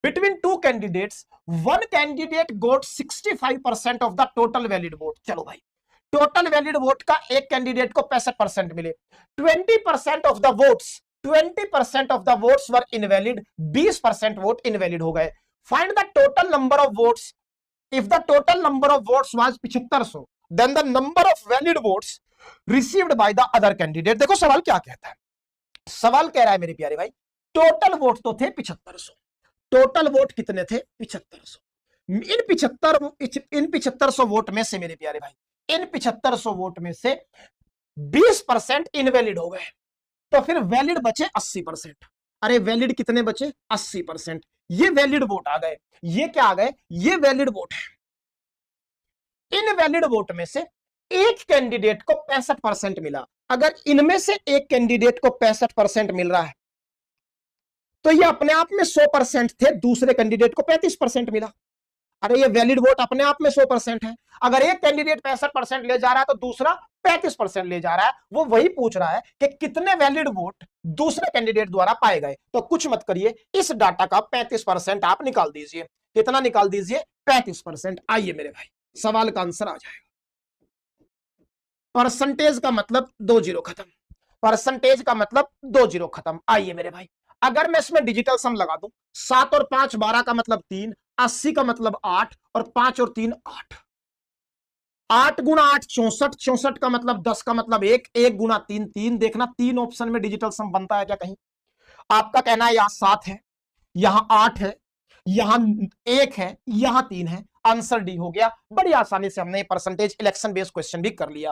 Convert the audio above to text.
Between two candidates one candidate got 65% of the total valid vote. चलो भाई, total valid vote का एक candidate को 65% मिले, 20% of the votes 20% of the votes were invalid, 20% vote invalid हो गए। Find the total number of votes if the total number of votes was 7500 then the number of valid votes received by the other candidate. देखो सवाल क्या कहता है, सवाल कह रहा है मेरे प्यारे भाई, टोटल वोट तो थे 7500, टोटल वोट कितने थे 7500। इन 7500 वोट में से मेरे प्यारे भाई, इन 7500 वोट में से 20% इनवैलिड हो गए, तो फिर वैलिड बचे 80%। अरे वैलिड कितने बचे 80%, ये वैलिड वोट आ गए। ये क्या आ गए, ये वैलिड वोट है। इन वैलिड वोट में से एक कैंडिडेट को 65% मिला। अगर इनमें से एक कैंडिडेट को 65% मिल रहा है तो ये अपने आप में 100% थे, दूसरे कैंडिडेट को 35% मिला। अरे ये वैलिड वोट अपने आप में 100% है। अगर एक कैंडिडेट 65% ले जा रहा है तो दूसरा 35% ले जा रहा है। वो वही पूछ रहा है कि कितने वैलिड वोट दूसरे कैंडिडेट द्वारा पाए गए। तो कुछ मत करिए, इस डाटा का 35% आप निकाल दीजिए। कितना निकाल दीजिए, 35%। आइए मेरे भाई, सवाल का आंसर आ जाएगा। परसेंटेज का मतलब 2 जीरो खत्म, परसेंटेज का मतलब 2 जीरो खत्म। आइए मेरे भाई, अगर मैं इसमें डिजिटल सम लगा दूं, 7 और 5 12 का मतलब 3, 80 का मतलब 8 और 5 और 3 8, 8 गुना 8 64, 64 का मतलब 10 का मतलब 1, 1 गुना 3 3। देखना 3 ऑप्शन में डिजिटल सम बनता है क्या कहीं? आपका कहना है यहां 7 है, यहां 8 है, यहां 1 है, यहां 3 है। आंसर डी हो गया। बड़ी आसानी से हमने परसेंटेज इलेक्शन बेस्ड क्वेश्चन भी कर लिया।